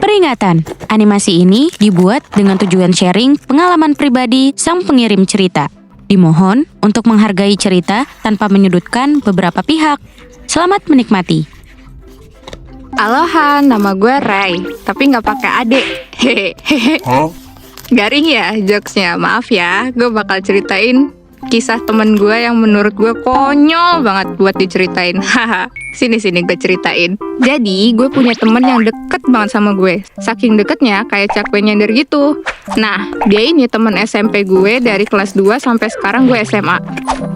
Peringatan, animasi ini dibuat dengan tujuan sharing pengalaman pribadi sang pengirim cerita. Dimohon untuk menghargai cerita tanpa menyudutkan beberapa pihak. Selamat menikmati. Aloha, nama gue Rai, tapi nggak pakai adek. Hehehe. Garing ya jokesnya, maaf ya. Gue bakal ceritain kisah temen gue yang menurut gue konyol banget buat diceritain. Haha. Sini gue ceritain. Jadi gue punya temen yang deket banget sama gue. Saking deketnya kayak cakwe nyender gitu. Nah, dia ini temen SMP gue dari kelas 2 sampai sekarang gue SMA.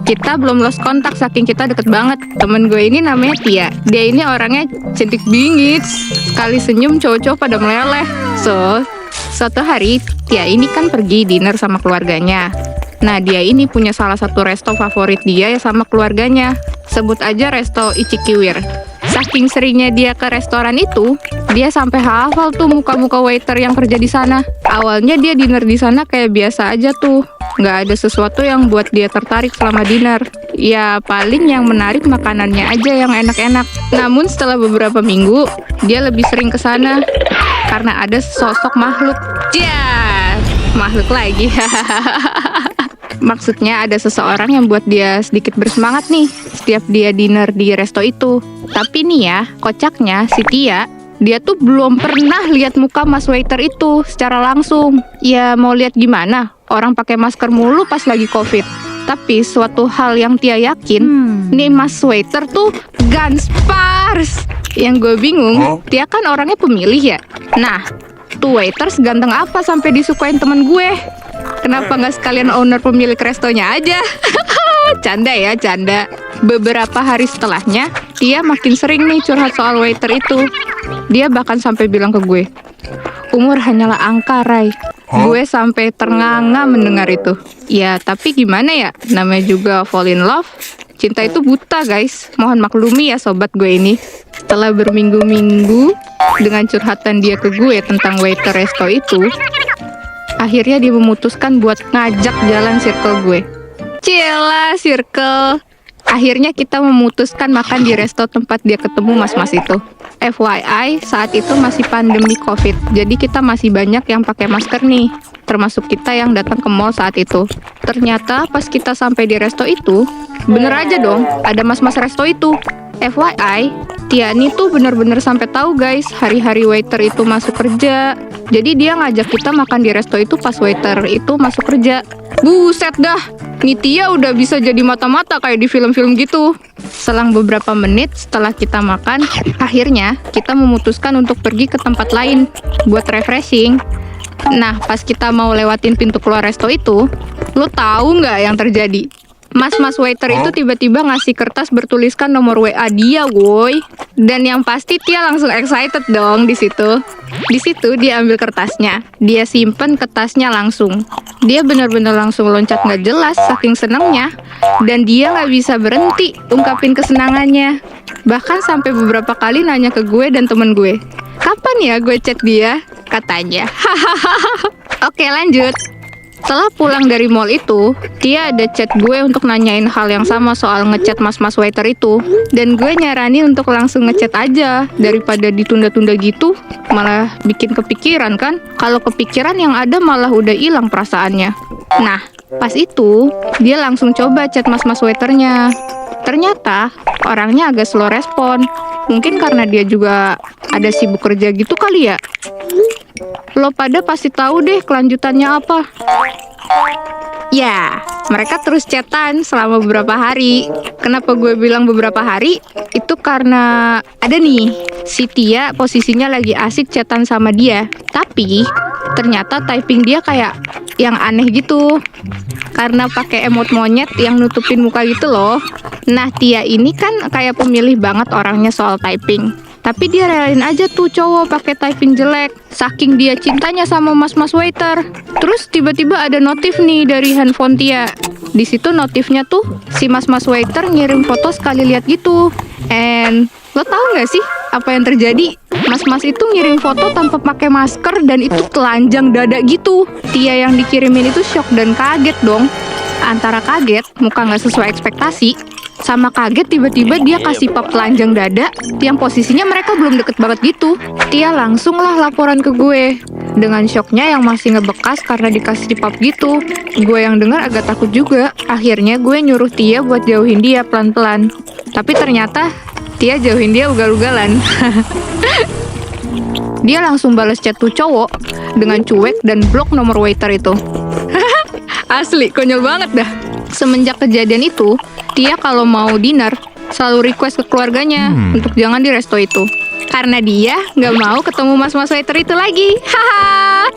Kita belum lost kontak saking kita deket banget. Temen gue ini namanya Tia. Dia ini orangnya cantik bingit. Sekali senyum cowok-cowok pada meleleh. So, suatu hari Tia ini kan pergi dinner sama keluarganya. Nah, dia ini punya salah satu resto favorit dia ya sama keluarganya. Sebut aja resto Ichikiwir. Saking seringnya dia ke restoran itu, dia sampai hafal tuh muka-muka waiter yang kerja di sana. Awalnya dia dinner di sana kayak biasa aja tuh. Nggak ada sesuatu yang buat dia tertarik selama dinner. Ya, paling yang menarik makanannya aja yang enak-enak. Namun setelah beberapa minggu, dia lebih sering ke sana karena ada sosok makhluk. Ya, makhluk lagi. Maksudnya ada seseorang yang buat dia sedikit bersemangat nih setiap dia dinner di resto itu. Tapi nih ya, kocaknya si Tia, dia tuh belum pernah lihat muka mas waiter itu secara langsung. Ya mau lihat gimana? Orang pakai masker mulu pas lagi COVID. Tapi suatu hal yang Tia yakin, nih mas waiter tuh ganspars. Yang gue bingung, Tia kan orangnya pemilih ya. Nah, tuh waiter seganteng apa sampai disukain temen gue? Kenapa nggak sekalian owner pemilik restonya aja? Canda ya, canda. Beberapa hari setelahnya, dia makin sering nih curhat soal waiter itu. Dia bahkan sampai bilang ke gue, umur hanyalah angka, Rai. Gue sampai ternganga mendengar itu. Ya, tapi gimana ya? Namanya juga fall in love. Cinta itu buta, guys. Mohon maklumi ya sobat gue ini. Setelah berminggu-minggu dengan curhatan dia ke gue tentang waiter resto itu, akhirnya dia memutuskan buat ngajak jalan circle gue. Cila, circle. Akhirnya kita memutuskan makan di resto tempat dia ketemu mas-mas itu. FYI, saat itu masih pandemi COVID. Jadi kita masih banyak yang pakai masker nih. Termasuk kita yang datang ke mall saat itu. Ternyata pas kita sampai di resto itu, bener aja dong, ada mas-mas resto itu. FYI, Tiani tuh bener-bener sampai tahu guys, hari-hari waiter itu masuk kerja. Jadi dia ngajak kita makan di resto itu pas waiter itu masuk kerja. Buset dah, nih Tia udah bisa jadi mata-mata kayak di film-film gitu. Selang beberapa menit setelah kita makan, akhirnya kita memutuskan untuk pergi ke tempat lain buat refreshing. Nah, pas kita mau lewatin pintu keluar resto itu, lo tahu nggak yang terjadi? Mas-mas waiter itu tiba-tiba ngasih kertas bertuliskan nomor WA dia, woi. Dan yang pasti Tia langsung excited dong di situ. Di situ dia ambil kertasnya, dia simpen ke tasnya langsung. Dia benar-benar langsung loncat nggak jelas saking senangnya. Dan dia nggak bisa berhenti ungkapin kesenangannya. Bahkan sampai beberapa kali nanya ke gue dan temen gue, kapan ya gue chat dia? Katanya. Oke, lanjut. Setelah pulang dari mall itu, Tia ada chat gue untuk nanyain hal yang sama soal ngechat mas-mas waiter itu. Dan gue nyaranin untuk langsung ngechat aja, daripada ditunda-tunda gitu, malah bikin kepikiran kan. Kalau kepikiran yang ada malah udah hilang perasaannya. Nah, pas itu, dia langsung coba chat mas-mas waiternya. Ternyata, orangnya agak slow respon. Mungkin karena dia juga ada sibuk kerja gitu kali ya. Lo pada pasti tahu deh kelanjutannya apa. Ya, mereka terus chatan selama beberapa hari. Kenapa gue bilang beberapa hari? Itu karena ada nih, si Tia posisinya lagi asik chatan sama dia. Tapi, ternyata typing dia kayak yang aneh gitu. Karena pakai emot monyet yang nutupin muka gitu loh. Nah, Tia ini kan kayak pemilih banget orangnya soal typing. Tapi dia relain aja tuh cowok pakai typing jelek. Saking dia cintanya sama mas-mas waiter. Terus tiba-tiba ada notif nih dari handphone Tia. Di situ notifnya tuh si mas-mas waiter ngirim foto sekali lihat gitu. And lo tau nggak sih apa yang terjadi? Mas-mas itu ngirim foto tanpa pakai masker dan itu telanjang dada gitu. Tia yang dikirimin itu shock dan kaget dong. Antara kaget, muka nggak sesuai ekspektasi, Sama kaget tiba-tiba dia kasih pap telanjang dada yang posisinya mereka belum deket banget gitu. Tia langsung lah laporan ke gue. Dengan shocknya yang masih ngebekas karena dikasih pap gitu. Gue yang dengar agak takut juga. Akhirnya gue nyuruh Tia buat jauhin dia pelan-pelan. Tapi ternyata Tia jauhin dia ugal-ugalan. Dia langsung balas chat tuh cowok dengan cuek dan blok nomor waiter itu. Asli, konyol banget dah. Semenjak kejadian itu, Tia kalau mau dinner selalu request ke keluarganya untuk jangan di resto itu. Karena dia nggak mau ketemu mas-mas waiter itu lagi. Haha.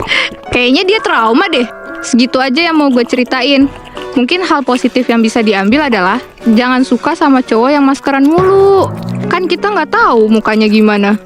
Kayaknya dia trauma deh. Segitu aja yang mau gue ceritain. Mungkin hal positif yang bisa diambil adalah jangan suka sama cowok yang maskeran mulu. Kan kita nggak tahu mukanya gimana.